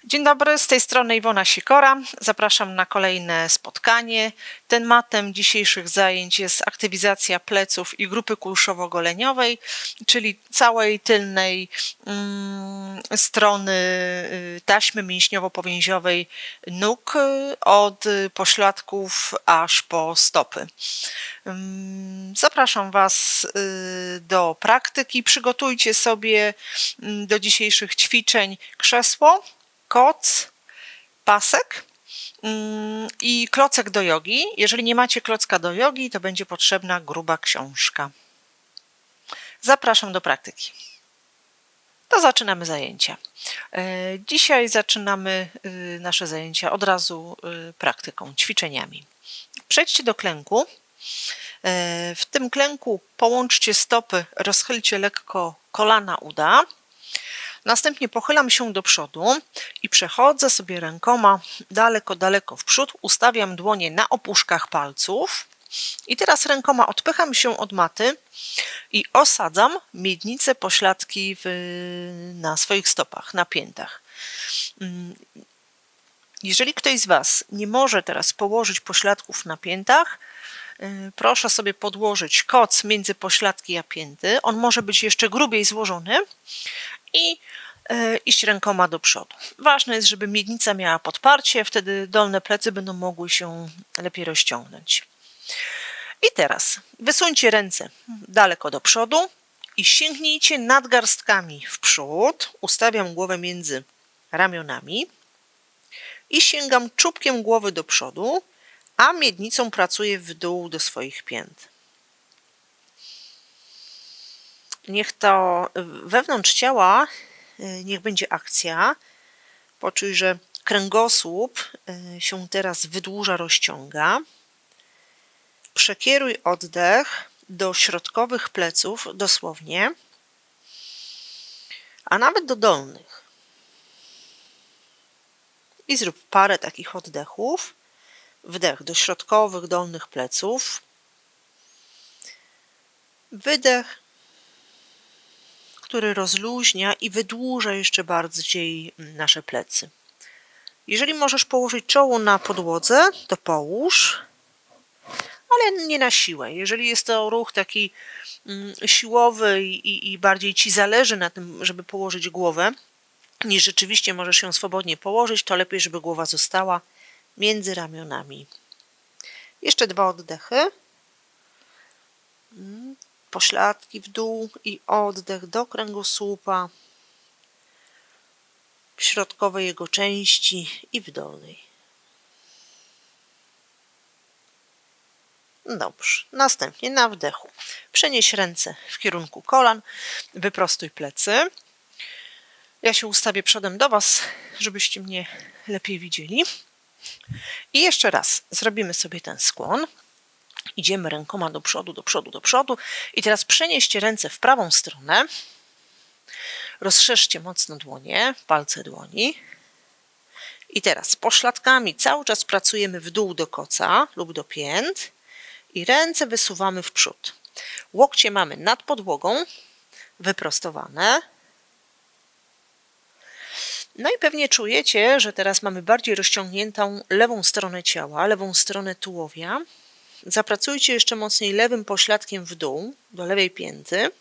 Dzień dobry, z tej strony Iwona Sikora. Zapraszam na kolejne spotkanie. Tematem dzisiejszych zajęć jest aktywizacja pleców i grupy kulszowo-goleniowej, czyli całej tylnej strony taśmy mięśniowo-powięziowej nóg od pośladków aż po stopy. Zapraszam Was do praktyki. Przygotujcie sobie do dzisiejszych ćwiczeń krzesło, koc, pasek i klocek do jogi. Jeżeli nie macie klocka do jogi, to będzie potrzebna gruba książka. Zapraszam do praktyki. To zaczynamy zajęcia. Dzisiaj zaczynamy nasze zajęcia od razu praktyką, ćwiczeniami. Przejdźcie do klęku. W tym klęku połączcie stopy, rozchylcie lekko kolana uda. Następnie pochylam się do przodu i przechodzę sobie rękoma daleko w przód. Ustawiam dłonie na opuszkach palców. I teraz rękoma odpycham się od maty i osadzam miednice pośladki na swoich stopach, na piętach. Jeżeli ktoś z Was nie może teraz położyć pośladków na piętach, proszę sobie podłożyć koc między pośladki a pięty. On może być jeszcze grubiej złożony i iść rękoma do przodu. Ważne jest, żeby miednica miała podparcie, wtedy dolne plecy będą mogły się lepiej rozciągnąć. I teraz wysuńcie ręce daleko do przodu i sięgnijcie nadgarstkami w przód. Ustawiam głowę między ramionami i sięgam czubkiem głowy do przodu, a miednicą pracuję w dół do swoich pięt. Niech to wewnątrz ciała, niech będzie akcja. Poczuj, że kręgosłup się teraz wydłuża, rozciąga. Przekieruj oddech do środkowych pleców, dosłownie, a nawet do dolnych. I zrób parę takich oddechów. Wdech do środkowych, dolnych pleców. Wydech, który rozluźnia i wydłuża jeszcze bardziej nasze plecy. Jeżeli możesz położyć czoło na podłodze, to połóż, ale nie na siłę. Jeżeli jest to ruch taki siłowy i bardziej Ci zależy na tym, żeby położyć głowę, niż rzeczywiście możesz ją swobodnie położyć, to lepiej, żeby głowa została między ramionami. Jeszcze 2 oddechy. Pośladki w dół i oddech do kręgosłupa, w środkowej jego części i w dolnej. Dobrze. Następnie na wdechu przenieś ręce w kierunku kolan, wyprostuj plecy. Ja się ustawię przodem do Was, żebyście mnie lepiej widzieli. I jeszcze raz zrobimy sobie ten skłon. Idziemy rękoma do przodu, do przodu, do przodu. I teraz przenieście ręce w prawą stronę. Rozszerzcie mocno dłonie, palce dłoni. I teraz pośladkami cały czas pracujemy w dół do koca lub do pięt. I ręce wysuwamy w przód. Łokcie mamy nad podłogą, wyprostowane. No i pewnie czujecie, że teraz mamy bardziej rozciągniętą lewą stronę ciała, lewą stronę tułowia. Zapracujcie jeszcze mocniej lewym pośladkiem w dół, do lewej pięty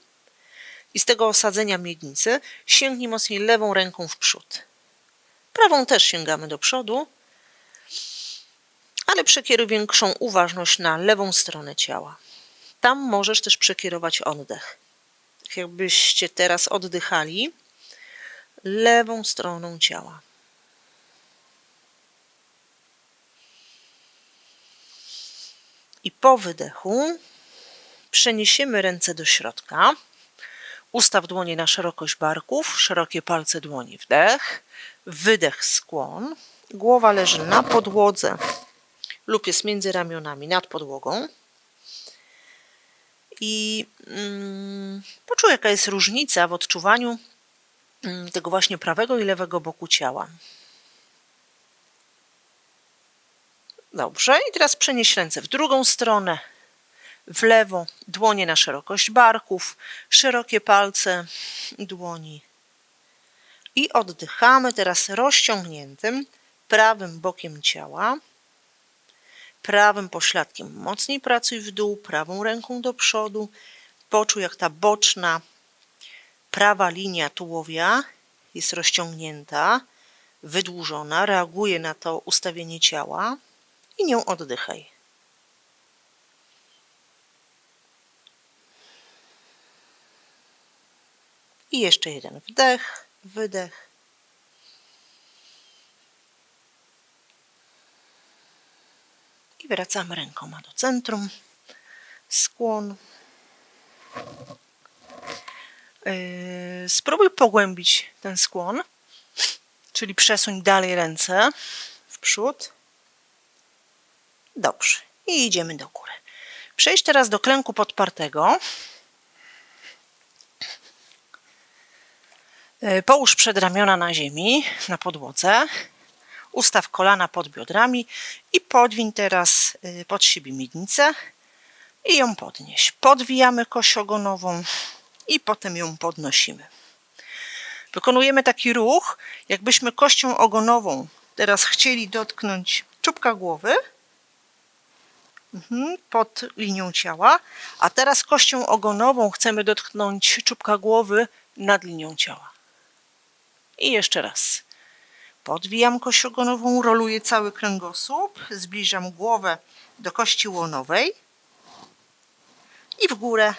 i z tego osadzenia miednicy sięgnij mocniej lewą ręką w przód. Prawą też sięgamy do przodu, ale przekieruj większą uważność na lewą stronę ciała. Tam możesz też przekierować oddech. Tak jakbyście teraz oddychali lewą stroną ciała. I po wydechu przeniesiemy ręce do środka. Ustaw dłonie na szerokość barków, szerokie palce dłoni. Wdech, wydech, skłon. Głowa leży na podłodze lub jest między ramionami nad podłogą. I poczuj, jaka jest różnica w odczuwaniu tego właśnie prawego i lewego boku ciała. Dobrze, i teraz przenieś ręce w drugą stronę, w lewo, dłonie na szerokość barków, szerokie palce dłoni. I oddychamy teraz rozciągniętym prawym bokiem ciała, prawym pośladkiem mocniej pracuj w dół, prawą ręką do przodu. Poczuj, jak ta boczna, prawa linia tułowia jest rozciągnięta, wydłużona, reaguje na to ustawienie ciała i nią oddychaj. I jeszcze jeden wdech, wydech. I wracamy rękoma do centrum. Skłon. Spróbuj pogłębić ten skłon, czyli przesuń dalej ręce w przód. Dobrze. I idziemy do góry. Przejdź teraz do klęku podpartego. Połóż przedramiona na ziemi, na podłodze. Ustaw kolana pod biodrami i podwiń teraz pod siebie miednicę i ją podnieś. Podwijamy kość ogonową i potem ją podnosimy. Wykonujemy taki ruch, jakbyśmy kością ogonową teraz chcieli dotknąć czubka głowy pod linią ciała, a teraz kością ogonową chcemy dotknąć czubka głowy nad linią ciała. I jeszcze raz. Podwijam kość ogonową, roluję cały kręgosłup, zbliżam głowę do kości łonowej i w górę.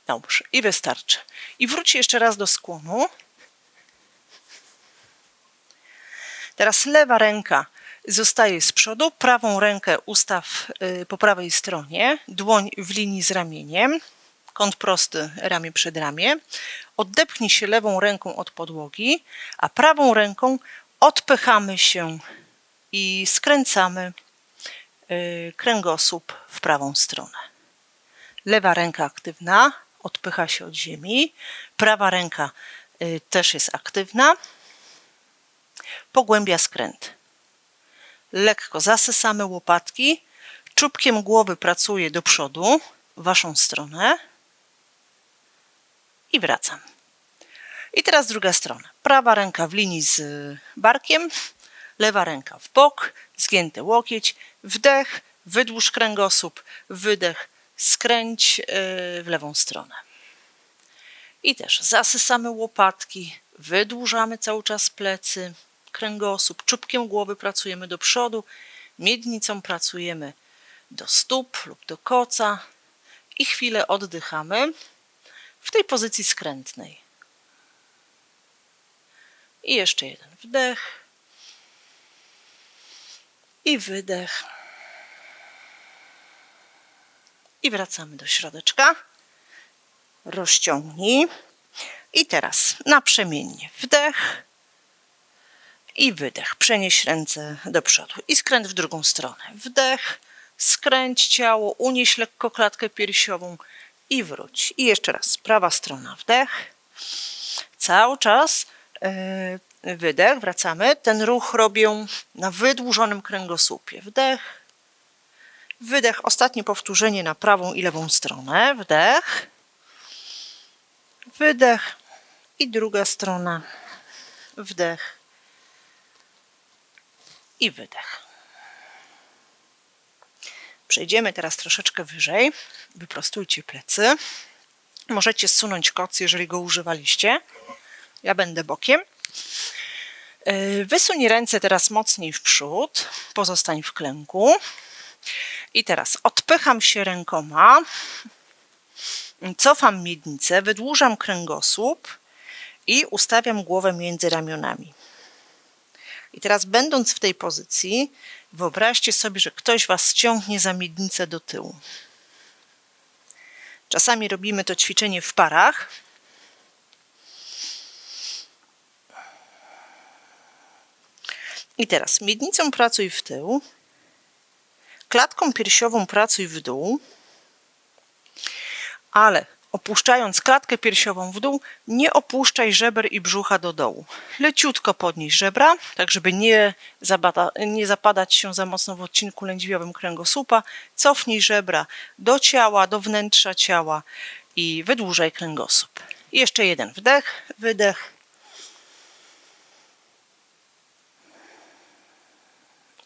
Dobrze, i wystarczy. I wróć jeszcze raz do skłonu. Teraz lewa ręka zostaje z przodu, prawą rękę ustaw po prawej stronie, dłoń w linii z ramieniem, kąt prosty, ramię przed ramię. Odepchnij się lewą ręką od podłogi, a prawą ręką odpychamy się i skręcamy kręgosłup w prawą stronę. Lewa ręka aktywna, odpycha się od ziemi, prawa ręka też jest aktywna, pogłębia skręt. Lekko zasysamy łopatki, czubkiem głowy pracuje do przodu, w waszą stronę i wracam. I teraz druga strona. Prawa ręka w linii z barkiem, lewa ręka w bok, zgięty łokieć, wdech, wydłuż kręgosłup, wydech, skręć w lewą stronę. I też zasysamy łopatki, wydłużamy cały czas plecy, kręgosłup, czubkiem głowy pracujemy do przodu, miednicą pracujemy do stóp lub do koca i chwilę oddychamy w tej pozycji skrętnej. I jeszcze jeden wdech i wydech. I wracamy do środeczka. Rozciągnij. I teraz naprzemiennie wdech i wydech. Przenieś ręce do przodu i skręt w drugą stronę. Wdech, skręć ciało, unieś lekko klatkę piersiową i wróć. I jeszcze raz, prawa strona, wdech. Cały czas wydech, wracamy. Ten ruch robię na wydłużonym kręgosłupie. Wdech, wydech, ostatnie powtórzenie na prawą i lewą stronę. Wdech, wydech i druga strona. Wdech i wydech. Przejdziemy teraz troszeczkę wyżej. Wyprostujcie plecy. Możecie zsunąć koc, jeżeli go używaliście. Ja będę bokiem. Wysuń ręce teraz mocniej w przód. Pozostań w klęku. I teraz odpycham się rękoma. Cofam miednicę, wydłużam kręgosłup i ustawiam głowę między ramionami. I teraz, będąc w tej pozycji, wyobraźcie sobie, że ktoś was ściągnie za miednicę do tyłu. Czasami robimy to ćwiczenie w parach. I teraz miednicą pracuj w tył, klatką piersiową pracuj w dół, ale opuszczając klatkę piersiową w dół, nie opuszczaj żeber i brzucha do dołu. Leciutko podnieś żebra, tak żeby nie zapadać się za mocno w odcinku lędźwiowym kręgosłupa. Cofnij żebra do ciała, do wnętrza ciała i wydłużaj kręgosłup. I jeszcze jeden wdech, wydech.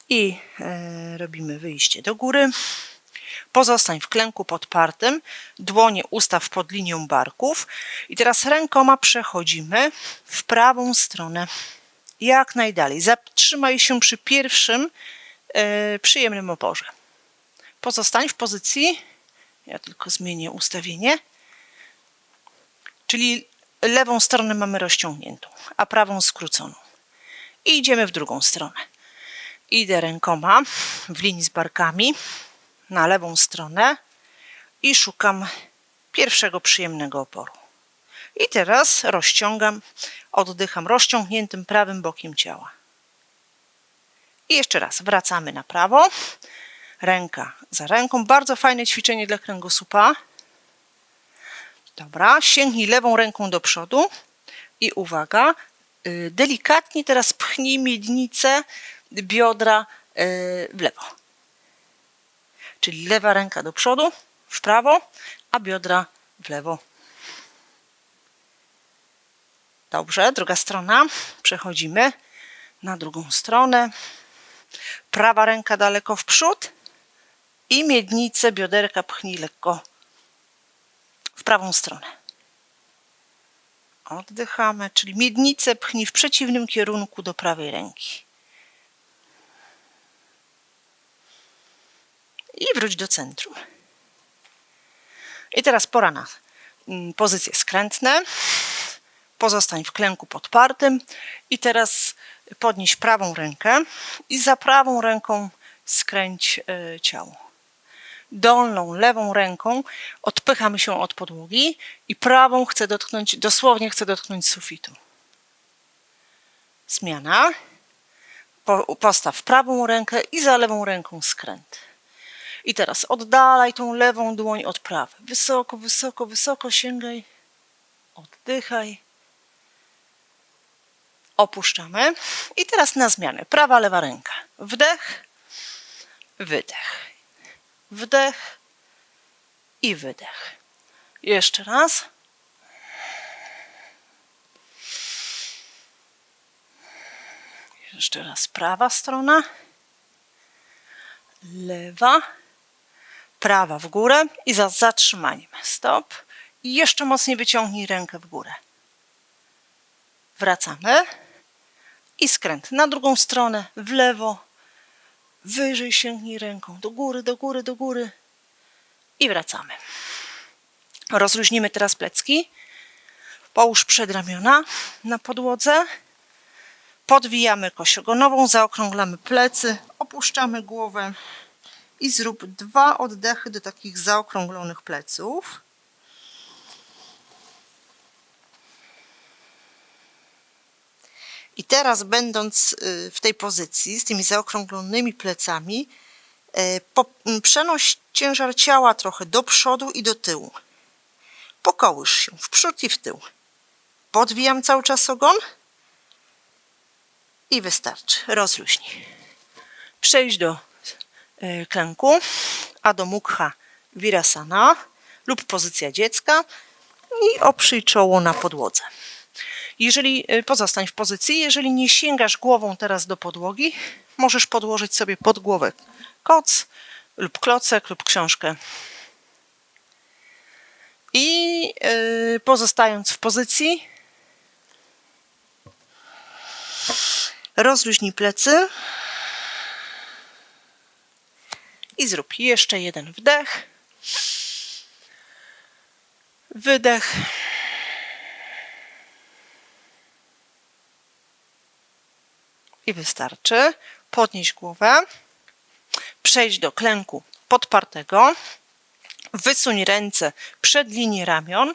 I robimy wyjście do góry. Pozostań w klęku podpartym, dłonie ustaw pod linią barków i teraz rękoma przechodzimy w prawą stronę. Jak najdalej. Zatrzymaj się przy pierwszym przyjemnym oporze. Pozostań w pozycji, ja tylko zmienię ustawienie, czyli lewą stronę mamy rozciągniętą, a prawą skróconą. I idziemy w drugą stronę. Idę rękoma w linii z barkami na lewą stronę i szukam pierwszego przyjemnego oporu. I teraz rozciągam, oddycham rozciągniętym prawym bokiem ciała. I jeszcze raz wracamy na prawo, ręka za ręką. Bardzo fajne ćwiczenie dla kręgosłupa. Dobra, sięgnij lewą ręką do przodu i uwaga, delikatnie teraz pchnij miednicę biodra w lewo. Czyli lewa ręka do przodu, w prawo, a biodra w lewo. Dobrze, druga strona. Przechodzimy na drugą stronę. Prawa ręka daleko w przód i miednicę bioderka pchnij lekko w prawą stronę. Oddychamy, czyli miednicę pchnij w przeciwnym kierunku do prawej ręki. I wróć do centrum. I teraz pora na pozycje skrętne. Pozostań w klęku podpartym i teraz podnieś prawą rękę i za prawą ręką skręć ciało. Dolną, lewą ręką odpycham się od podłogi i prawą chcę dotknąć, dosłownie chcę dotknąć sufitu. Zmiana. Postaw prawą rękę i za lewą ręką skręt. I teraz oddalaj tą lewą dłoń od prawej. Wysoko, wysoko, wysoko sięgaj. Oddychaj. Opuszczamy. I teraz na zmianę. Prawa, lewa ręka. Wdech, wydech. Wdech i wydech. Jeszcze raz. Jeszcze raz prawa strona. Lewa. Prawa w górę i za zatrzymaniem. Stop. I jeszcze mocniej wyciągnij rękę w górę. Wracamy. I skręt na drugą stronę, w lewo. Wyżej sięgnij ręką. Do góry, do góry, do góry. I wracamy. Rozluźnimy teraz plecki. Połóż przedramiona na podłodze. Podwijamy kość ogonową, zaokrąglamy plecy, opuszczamy głowę i zrób 2 oddechy do takich zaokrąglonych pleców. I teraz, będąc w tej pozycji z tymi zaokrąglonymi plecami, przenoś ciężar ciała trochę do przodu i do tyłu. Pokołysz się w przód i w tył. Podwijam cały czas ogon i wystarczy. Rozluźnij. Przejdź do klęku, Adho Mukha Virasana lub pozycja dziecka i oprzyj czoło na podłodze. Pozostań w pozycji, jeżeli nie sięgasz głową teraz do podłogi, możesz podłożyć sobie pod głowę koc lub klocek lub książkę. I pozostając w pozycji, rozluźnij plecy i zrób jeszcze jeden wdech, wydech. I wystarczy. Podnieś głowę, przejdź do klęku podpartego, wysuń ręce przed linię ramion,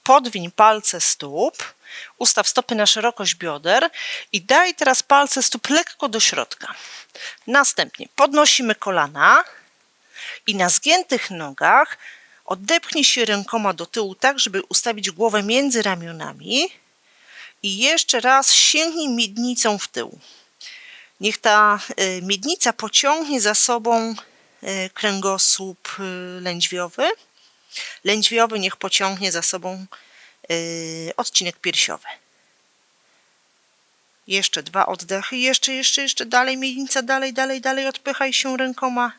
podwiń palce stóp, ustaw stopy na szerokość bioder i daj teraz palce stóp lekko do środka. Następnie podnosimy kolana i na zgiętych nogach odepchnij się rękoma do tyłu tak, żeby ustawić głowę między ramionami i jeszcze raz sięgnij miednicą w tył. Niech ta miednica pociągnie za sobą kręgosłup lędźwiowy. Lędźwiowy niech pociągnie za sobą odcinek piersiowy. Jeszcze 2 oddechy, jeszcze dalej miednica, dalej, odpychaj się rękoma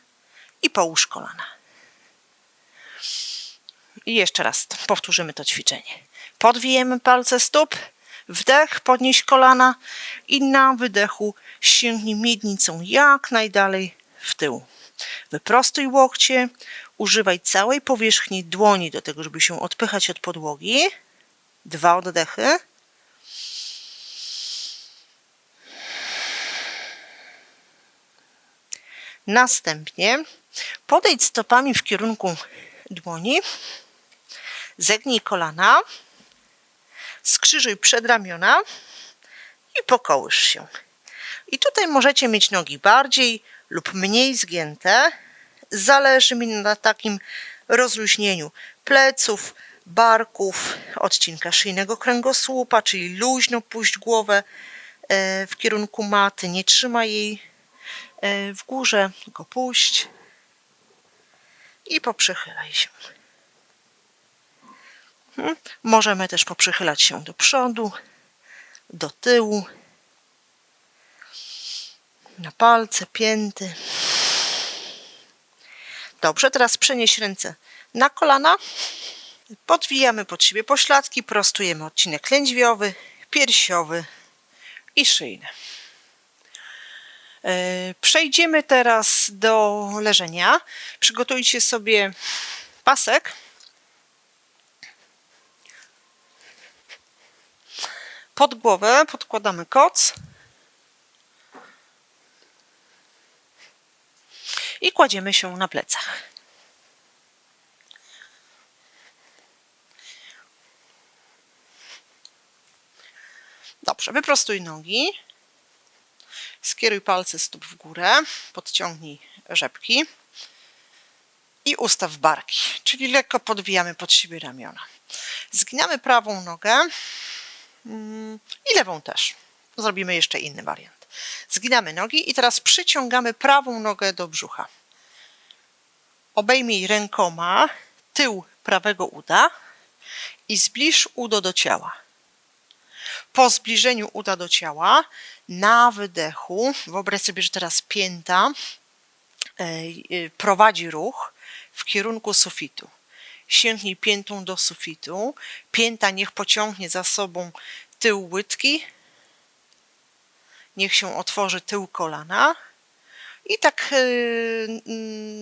i połóż kolana. I jeszcze raz powtórzymy to ćwiczenie. Podwijemy palce stóp, wdech, podnieś kolana i na wydechu sięgnij miednicą jak najdalej w tył. Wyprostuj łokcie, używaj całej powierzchni dłoni do tego, żeby się odpychać od podłogi. 2 oddechy. Następnie podejdź stopami w kierunku dłoni, zegnij kolana, skrzyżuj przedramiona i pokołysz się. I tutaj możecie mieć nogi bardziej lub mniej zgięte. Zależy mi na takim rozluźnieniu pleców, barków, odcinka szyjnego kręgosłupa, czyli luźno puść głowę w kierunku maty, nie trzymaj jej w górze, tylko puść i poprzechylaj się. Możemy też poprzychylać się do przodu, do tyłu, na palce, pięty. Dobrze, teraz przenieś ręce na kolana, podwijamy pod siebie pośladki, prostujemy odcinek lędźwiowy, piersiowy i szyjny. Przejdziemy teraz do leżenia. Przygotujcie sobie pasek. Pod głowę podkładamy koc i kładziemy się na plecach. Dobrze, wyprostuj nogi. Skieruj palce stóp w górę, podciągnij rzepki i ustaw barki, czyli lekko podwijamy pod siebie ramiona. Zginamy prawą nogę i lewą też. Zrobimy jeszcze inny wariant. Zginamy nogi i teraz przyciągamy prawą nogę do brzucha. Obejmij rękoma tył prawego uda i zbliż udo do ciała. Po zbliżeniu uda do ciała, na wydechu, wyobraź sobie, że teraz pięta prowadzi ruch w kierunku sufitu. Sięgnij piętą do sufitu, pięta niech pociągnie za sobą tył łydki, niech się otworzy tył kolana i tak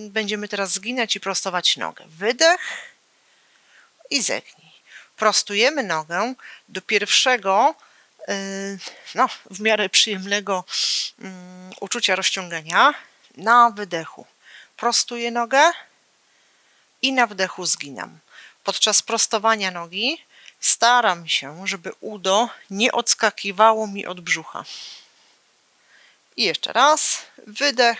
będziemy teraz zginać i prostować nogę. Wydech i zegnij. Prostujemy nogę do pierwszego, w miarę przyjemnego uczucia rozciągania. Na wydechu prostuję nogę i na wdechu zginam. Podczas prostowania nogi staram się, żeby udo nie odskakiwało mi od brzucha. I jeszcze raz. Wydech.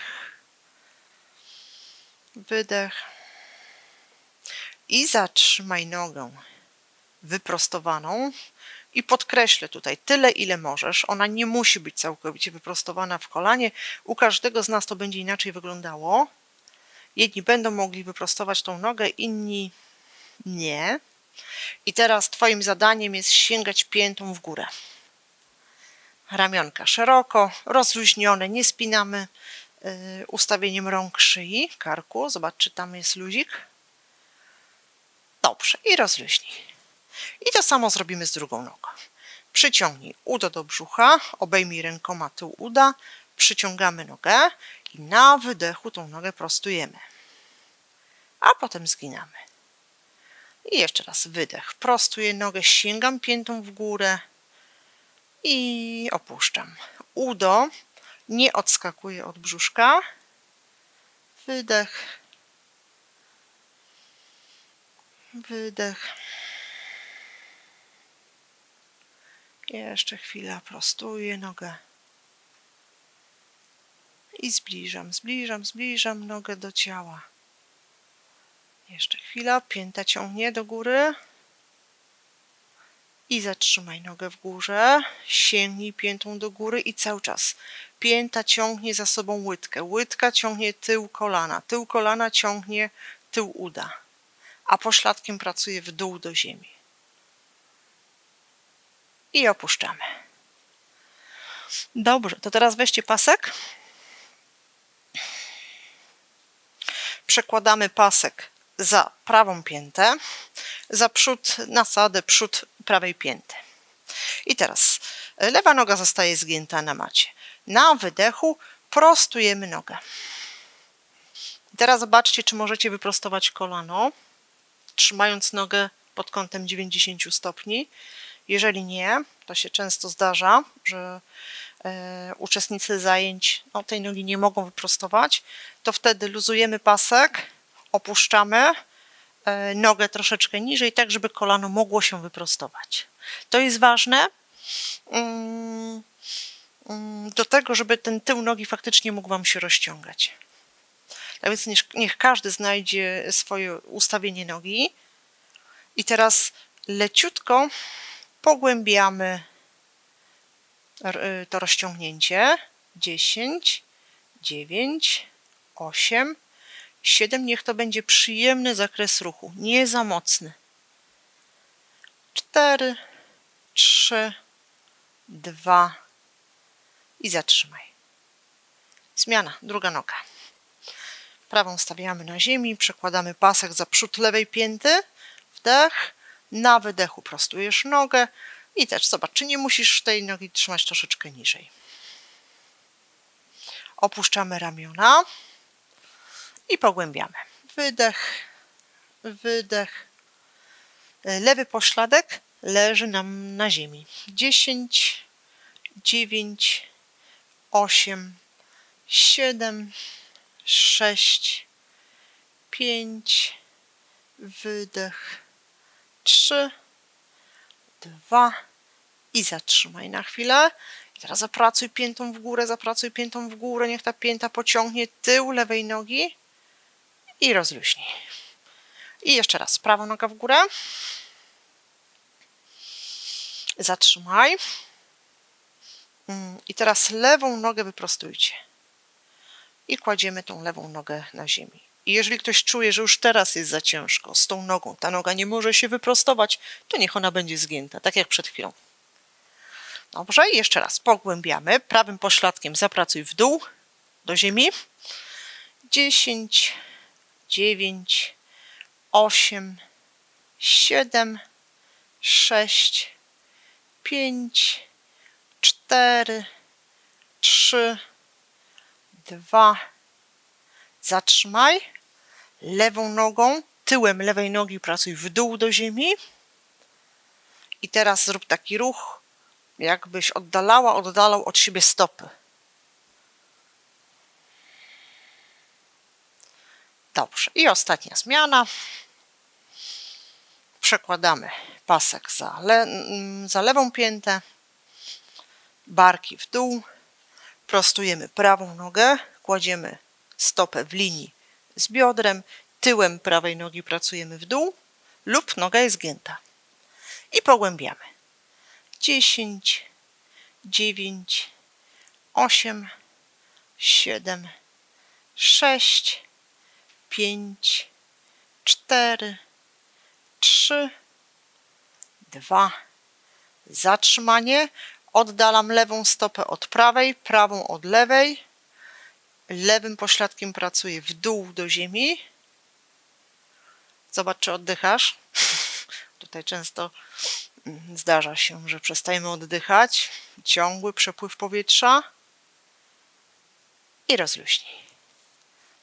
Wydech. I zatrzymaj nogę wyprostowaną. I podkreślę tutaj tyle, ile możesz. Ona nie musi być całkowicie wyprostowana w kolanie. U każdego z nas to będzie inaczej wyglądało. Jedni będą mogli wyprostować tą nogę, inni nie. I teraz twoim zadaniem jest sięgać piętą w górę. Ramionka szeroko, rozluźnione, nie spinamy ustawieniem rąk szyi, karku. Zobacz, czy tam jest luzik. Dobrze, i rozluźnij. I to samo zrobimy z drugą nogą. Przyciągnij udo do brzucha, obejmij rękoma tył uda, przyciągamy nogę i na wydechu tą nogę prostujemy. A potem zginamy. I jeszcze raz wydech. Prostuję nogę, sięgam piętą w górę i opuszczam. Udo nie odskakuje od brzuszka. Wydech. Wydech. Jeszcze chwila, prostuję nogę. I zbliżam nogę do ciała. Jeszcze chwila, pięta ciągnie do góry. I zatrzymaj nogę w górze. Sięgnij piętą do góry i cały czas. Pięta ciągnie za sobą łydkę. Łydka ciągnie tył kolana. Tył kolana ciągnie tył uda. A pośladkiem pracuje w dół do ziemi. i opuszczamy. Dobrze, to teraz weźcie pasek. Przekładamy pasek za prawą piętę, za przód nasadę, przód prawej pięty. I teraz lewa noga zostaje zgięta na macie. Na wydechu prostujemy nogę. Teraz zobaczcie, czy możecie wyprostować kolano, trzymając nogę pod kątem 90 stopni. Jeżeli nie, to się często zdarza, że uczestnicy zajęć tej nogi nie mogą wyprostować, to wtedy luzujemy pasek, opuszczamy nogę troszeczkę niżej, tak żeby kolano mogło się wyprostować. To jest ważne do tego, żeby ten tył nogi faktycznie mógł Wam się rozciągać. Tak więc niech każdy znajdzie swoje ustawienie nogi. I teraz leciutko pogłębiamy to rozciągnięcie. 10, 9, 8, 7. Niech to będzie przyjemny zakres ruchu, nie za mocny. 4, 3, 2 i zatrzymaj. Zmiana, druga noga. Prawą stawiamy na ziemi, przekładamy pasek za przód lewej pięty, wdech, na wydechu prostujesz nogę i też zobacz, czy nie musisz tej nogi trzymać troszeczkę niżej. Opuszczamy ramiona i pogłębiamy. Wydech, wydech. Lewy pośladek leży nam na ziemi. 10, 9, 8, 7, 6, 5, wydech, 3, 2 i zatrzymaj na chwilę. I teraz zapracuj piętą w górę, zapracuj piętą w górę, niech ta pięta pociągnie tył lewej nogi i rozluźnij. I jeszcze raz, prawą nogę w górę. Zatrzymaj. I teraz lewą nogę wyprostujcie. I kładziemy tą lewą nogę na ziemi. I jeżeli ktoś czuje, że już teraz jest za ciężko z tą nogą, ta noga nie może się wyprostować, to niech ona będzie zgięta, tak jak przed chwilą. Dobrze, i jeszcze raz pogłębiamy. Prawym pośladkiem zapracuj w dół do ziemi. 10, 9, 8, 7, 6, 5, 4, 3, 2. Zatrzymaj. Lewą nogą, tyłem lewej nogi pracuj w dół do ziemi. I teraz zrób taki ruch, jakbyś oddalał od siebie stopy. Dobrze. I ostatnia zmiana. Przekładamy pasek za lewą piętę. Barki w dół. Prostujemy prawą nogę. Kładziemy stopę w linii z biodrem. Tyłem prawej nogi pracujemy w dół lub noga jest zgięta. I pogłębiamy. 10, 9, 8, 7, 6, 5, 4, 3, 2. Zatrzymanie. Oddalam lewą stopę od prawej, prawą od lewej. Lewym pośladkiem pracuję w dół do ziemi. Zobacz, czy oddychasz. Tutaj często zdarza się, że przestajemy oddychać. Ciągły przepływ powietrza. I rozluźnij.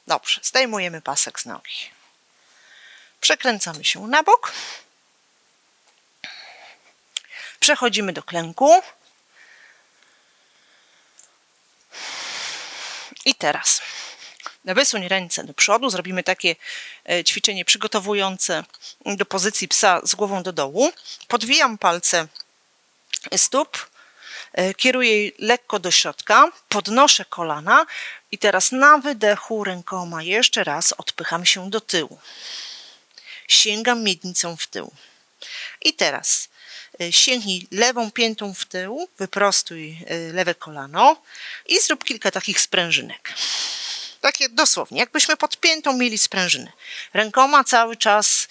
Dobrze, zdejmujemy pasek z nogi. Przekręcamy się na bok. Przechodzimy do klęku. I teraz wysuń ręce do przodu. Zrobimy takie ćwiczenie przygotowujące do pozycji psa z głową do dołu. Podwijam palce stóp. Kieruję je lekko do środka. Podnoszę kolana. I teraz na wydechu rękoma jeszcze raz odpycham się do tyłu. Sięgam miednicą w tył. I teraz sięgnij lewą piętą w tył, wyprostuj lewe kolano i zrób kilka takich sprężynek. Takie dosłownie, jakbyśmy pod piętą mieli sprężyny. Rękoma cały czas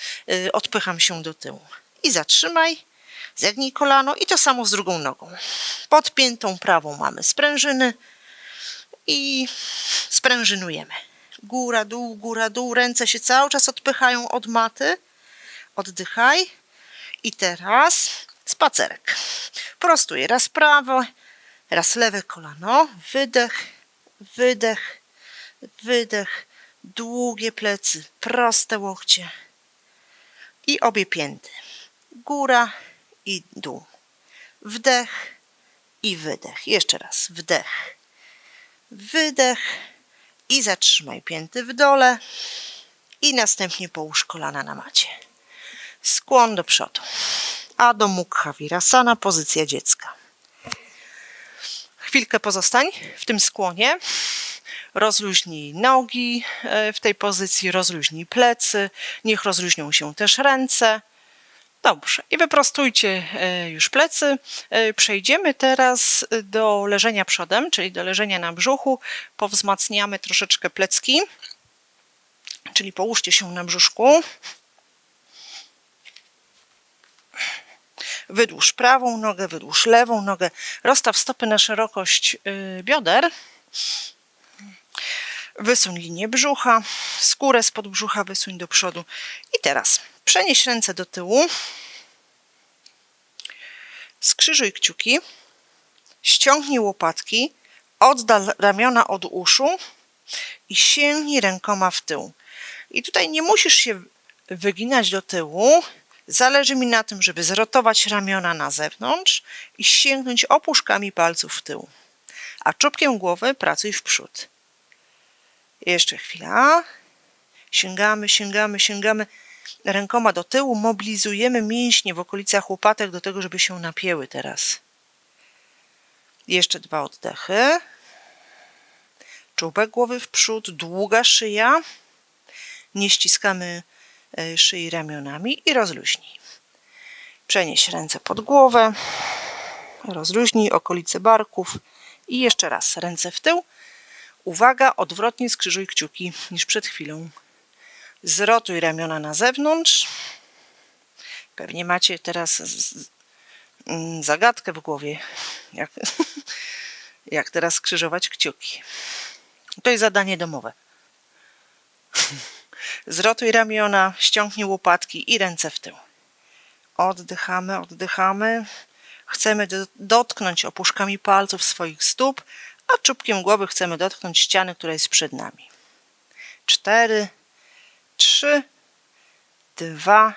odpycham się do tyłu. I zatrzymaj. Zegnij kolano i to samo z drugą nogą. Pod piętą prawą mamy sprężyny i sprężynujemy. Góra, dół, ręce się cały czas odpychają od maty. Oddychaj. I teraz spacerek. Prostuję raz prawe, raz lewe kolano. Wydech, wydech, wydech. Długie plecy, proste łokcie. I obie pięty. Góra i dół. Wdech i wydech. Jeszcze raz. Wdech, wydech i zatrzymaj pięty w dole. I następnie połóż kolana na macie. Skłon do przodu. Adho Mukha Virasana, pozycja dziecka. Chwilkę pozostań w tym skłonie. Rozluźnij nogi w tej pozycji, rozluźnij plecy. Niech rozluźnią się też ręce. Dobrze. I wyprostujcie już plecy. Przejdziemy teraz do leżenia przodem, czyli do leżenia na brzuchu. Powzmacniamy troszeczkę plecki. Czyli połóżcie się na brzuszku. Wydłuż prawą nogę, wydłuż lewą nogę. Rozstaw stopy na szerokość bioder. Wysuń linię brzucha, skórę spod brzucha wysuń do przodu. I teraz przenieś ręce do tyłu. Skrzyżuj kciuki. Ściągnij łopatki. Oddal ramiona od uszu i sięgnij rękoma w tył. I tutaj nie musisz się wyginać do tyłu. Zależy mi na tym, żeby zrotować ramiona na zewnątrz i sięgnąć opuszkami palców w tył. A czubkiem głowy pracuj w przód. Jeszcze chwila. Sięgamy, sięgamy, sięgamy rękoma do tyłu. Mobilizujemy mięśnie w okolicach łopatek do tego, żeby się napięły teraz. Jeszcze 2 oddechy. Czubek głowy w przód, długa szyja. Nie ściskamy szyi ramionami i rozluźnij. Przenieś ręce pod głowę. Rozluźnij okolice barków. I jeszcze raz ręce w tył. Uwaga, odwrotnie skrzyżuj kciuki niż przed chwilą. Zrotuj ramiona na zewnątrz. Pewnie macie teraz zagadkę w głowie, jak teraz skrzyżować kciuki. To jest zadanie domowe. Zrotuj ramiona, ściągnij łopatki i ręce w tył. Oddychamy, oddychamy. Chcemy dotknąć opuszkami palców swoich stóp, a czubkiem głowy chcemy dotknąć ściany, która jest przed nami. 4, 3, 2,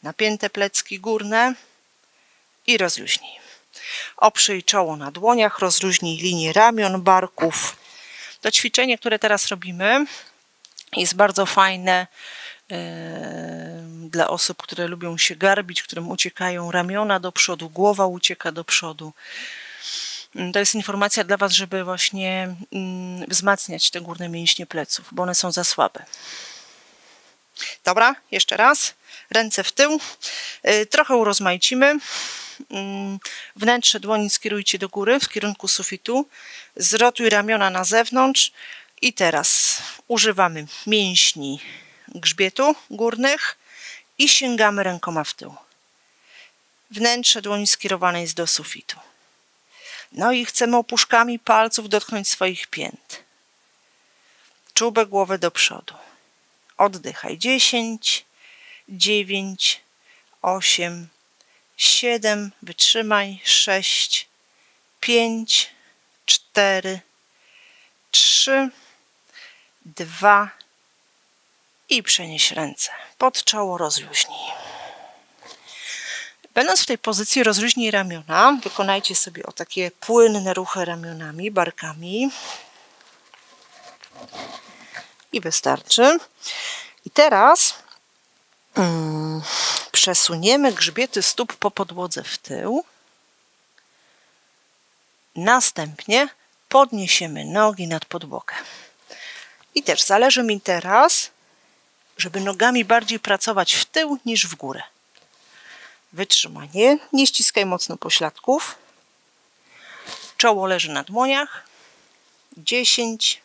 napięte plecki górne i rozluźnij. Oprzyj czoło na dłoniach, rozluźnij linię ramion, barków. To ćwiczenie, które teraz robimy, jest bardzo fajne dla osób, które lubią się garbić, którym uciekają ramiona do przodu, głowa ucieka do przodu. To jest informacja dla Was, żeby właśnie wzmacniać te górne mięśnie pleców, bo one są za słabe. Dobra, jeszcze raz. Ręce w tył. Trochę urozmaicimy. Wnętrze dłoni skierujcie do góry w kierunku sufitu. Zrotuj ramiona na zewnątrz. I teraz używamy mięśni grzbietu górnych i sięgamy rękoma w tył. Wnętrze dłoni skierowane jest do sufitu. No i chcemy opuszkami palców dotknąć swoich pięt. Czubek głowy do przodu. Oddychaj. 10, 9, 8, 7, wytrzymaj. 6, 5, 4, 3, 2 i przenieś ręce pod czoło, rozluźnij. Będąc w tej pozycji, rozluźnij ramiona. Wykonajcie sobie o takie płynne ruchy ramionami, barkami. I wystarczy. I teraz przesuniemy grzbiety stóp po podłodze w tył. Następnie podniesiemy nogi nad podłogę. I też zależy mi teraz, żeby nogami bardziej pracować w tył niż w górę. Wytrzymanie. Nie ściskaj mocno pośladków. Czoło leży na dłoniach. 10.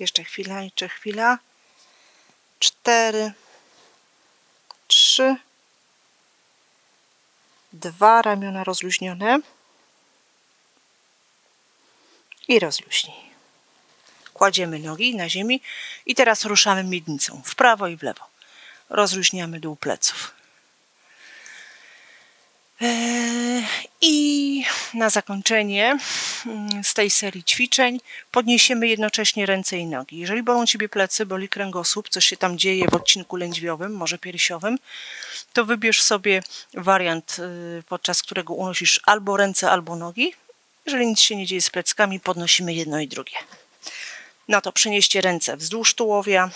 Jeszcze chwila. 4, 3, 2, ramiona rozluźnione i rozluźnij. Kładziemy nogi na ziemi i teraz ruszamy miednicą w prawo i w lewo. Rozluźniamy dół pleców. I na zakończenie z tej serii ćwiczeń podniesiemy jednocześnie ręce i nogi. Jeżeli bolą Ciebie plecy, boli kręgosłup, coś się tam dzieje w odcinku lędźwiowym, może piersiowym, to wybierz sobie wariant, podczas którego unosisz albo ręce, albo nogi. Jeżeli nic się nie dzieje z pleckami, podnosimy jedno i drugie. No to przenieście ręce wzdłuż tułowia.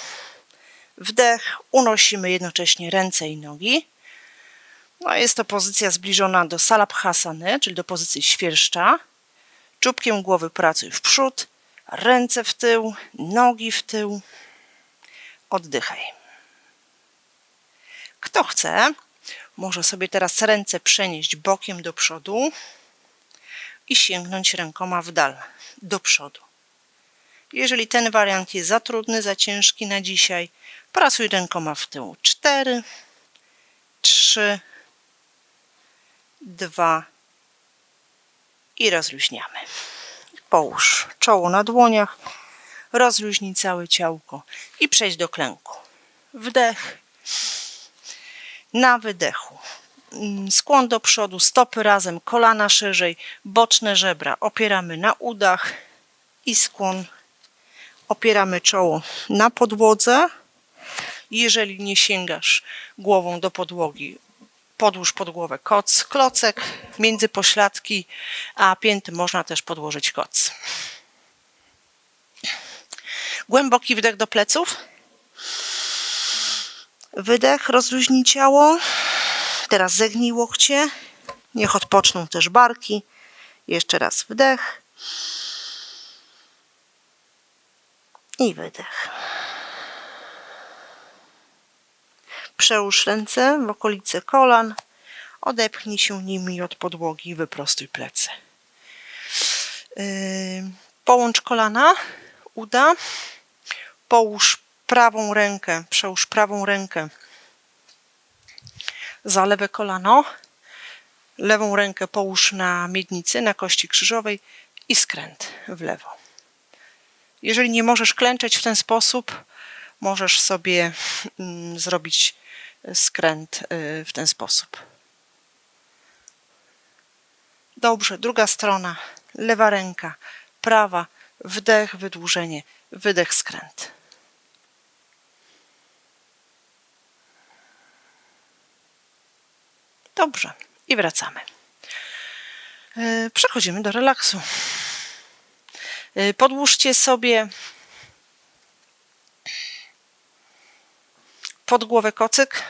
Wdech, unosimy jednocześnie ręce i nogi. No, jest to pozycja zbliżona do Salabhasany, czyli do pozycji świerszcza. Czubkiem głowy pracuj w przód, ręce w tył, nogi w tył. Oddychaj. Kto chce, może sobie teraz ręce przenieść bokiem do przodu i sięgnąć rękoma w dal, do przodu. Jeżeli ten wariant jest za trudny, za ciężki na dzisiaj, pracuj rękoma w tył. 4, 3, 2 i rozluźniamy. Połóż czoło na dłoniach, rozluźnij całe ciałko i przejdź do klęku. Wdech. Na wydechu skłon do przodu, stopy razem, kolana szerzej, boczne żebra opieramy na udach i skłon. Opieramy czoło na podłodze. Jeżeli nie sięgasz głową do podłogi, podłóż pod głowę koc, klocek, między pośladki a pięty można też podłożyć koc. Głęboki wdech do pleców. Wydech, rozluźnij ciało. Teraz zegnij łokcie. Niech odpoczną też barki. Jeszcze raz wdech. I wydech. Przełóż ręce w okolice kolan. Odepchnij się nimi od podłogi i wyprostuj plecy. Połącz kolana, uda. Połóż prawą rękę, przełóż prawą rękę za lewe kolano. Lewą rękę połóż na miednicy, na kości krzyżowej i skręt w lewo. Jeżeli nie możesz klęczeć w ten sposób, możesz sobie zrobić skręt w ten sposób. Dobrze, druga strona, lewa ręka, prawa, wdech, wydłużenie, wydech, skręt. Dobrze, i wracamy. Przechodzimy do relaksu. Podłóżcie sobie pod głowę kocyk.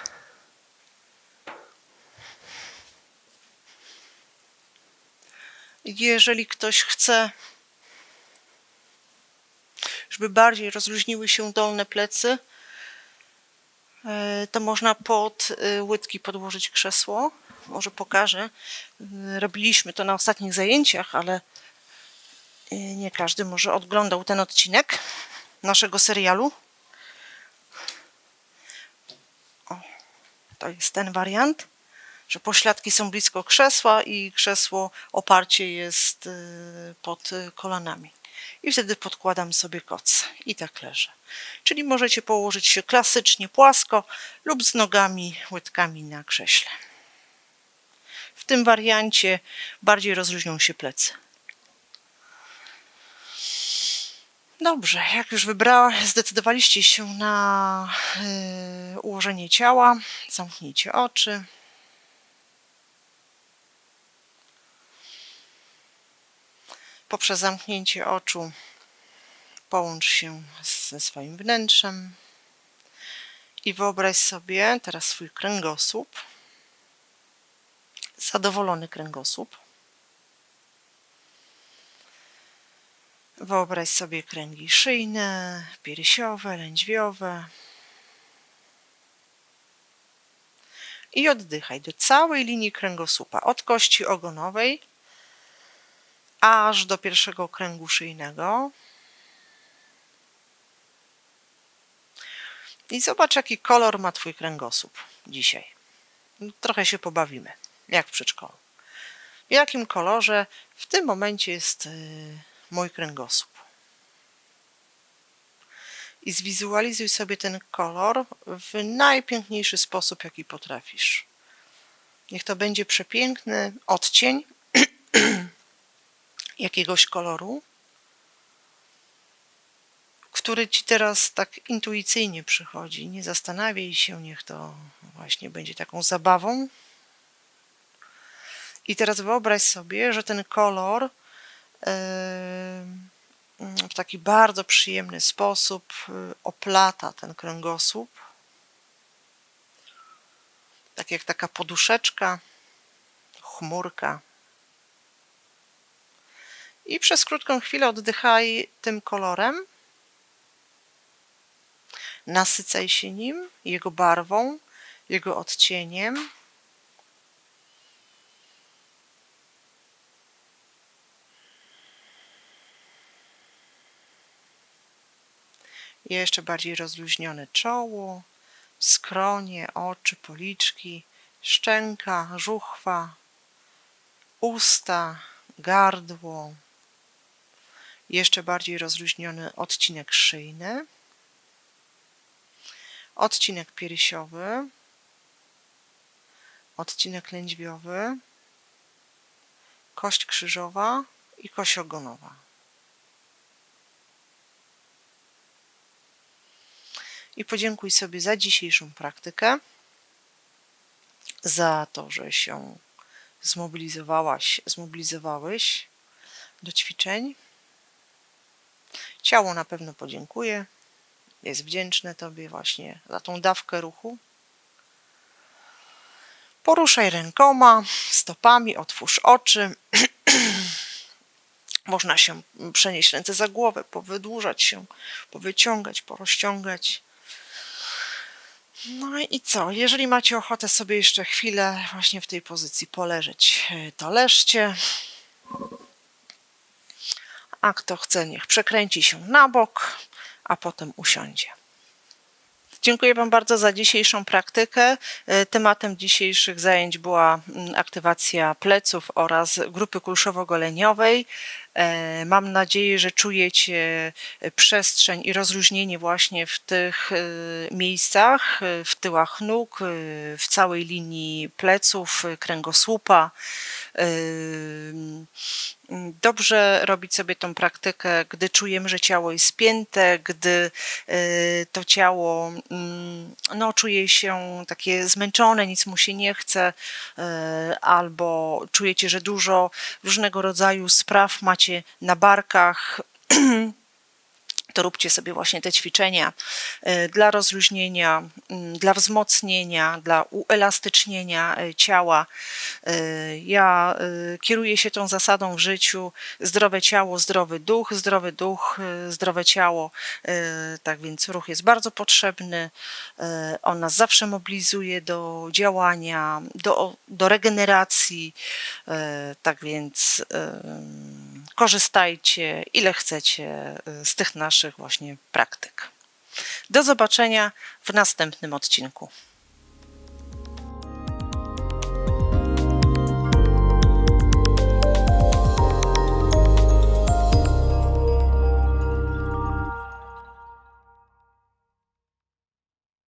Jeżeli ktoś chce, żeby bardziej rozluźniły się dolne plecy, to można pod łydki podłożyć krzesło. Może pokażę. Robiliśmy to na ostatnich zajęciach, ale nie każdy może oglądał ten odcinek naszego serialu. O, to jest ten wariant, że pośladki są blisko krzesła i krzesło, oparcie jest pod kolanami. I wtedy podkładam sobie koc i tak leżę. Czyli możecie położyć się klasycznie płasko lub z nogami, łydkami na krześle. W tym wariancie bardziej rozluźnią się plecy. Dobrze, jak już zdecydowaliście się na ułożenie ciała, zamknijcie oczy. Poprzez zamknięcie oczu połącz się ze swoim wnętrzem i wyobraź sobie teraz swój kręgosłup, zadowolony kręgosłup. Wyobraź sobie kręgi szyjne, piersiowe, lędźwiowe i oddychaj do całej linii kręgosłupa, od kości ogonowej aż do pierwszego kręgu szyjnego. I zobacz, jaki kolor ma twój kręgosłup dzisiaj. Trochę się pobawimy, jak w przedszkolu. W jakim kolorze w tym momencie jest mój kręgosłup? I zwizualizuj sobie ten kolor w najpiękniejszy sposób, jaki potrafisz. Niech to będzie przepiękny odcień jakiegoś koloru, który ci teraz tak intuicyjnie przychodzi. Nie zastanawiaj się, niech to właśnie będzie taką zabawą. I teraz wyobraź sobie, że ten kolor w taki bardzo przyjemny sposób oplata ten kręgosłup. Tak jak taka poduszeczka, chmurka. I przez krótką chwilę oddychaj tym kolorem. Nasycaj się nim, jego barwą, jego odcieniem. Jeszcze bardziej rozluźnione czoło, skronie, oczy, policzki, szczęka, żuchwa, usta, gardło. Jeszcze bardziej rozluźniony odcinek szyjny, odcinek piersiowy, odcinek lędźwiowy, kość krzyżowa i kość ogonowa. I podziękuj sobie za dzisiejszą praktykę, za to, że się zmobilizowałeś do ćwiczeń. Ciało na pewno podziękuje, jest wdzięczne Tobie właśnie za tą dawkę ruchu. Poruszaj rękoma, stopami, otwórz oczy. Można się przenieść ręce za głowę, powydłużać się, powyciągać, porozciągać. No i co? Jeżeli macie ochotę sobie jeszcze chwilę właśnie w tej pozycji poleżeć, to leżcie. A kto chce, niech przekręci się na bok, a potem usiądzie. Dziękuję Wam bardzo za dzisiejszą praktykę. Tematem dzisiejszych zajęć była aktywacja pleców oraz grupy kulszowo-goleniowej. Mam nadzieję, że czujecie przestrzeń i rozluźnienie właśnie w tych miejscach, w tyłach nóg, w całej linii pleców, kręgosłupa. Dobrze robić sobie tą praktykę, gdy czujemy, że ciało jest spięte, gdy to ciało czuje się takie zmęczone, nic mu się nie chce, albo czujecie, że dużo różnego rodzaju spraw macie na barkach. To róbcie sobie właśnie te ćwiczenia dla rozluźnienia, dla wzmocnienia, dla uelastycznienia ciała. Ja kieruję się tą zasadą w życiu: zdrowe ciało, zdrowy duch, zdrowe ciało. Tak więc ruch jest bardzo potrzebny. On nas zawsze mobilizuje do działania, do regeneracji. Tak więc korzystajcie ile chcecie z tych naszych właśnie praktyk. Do zobaczenia w następnym odcinku.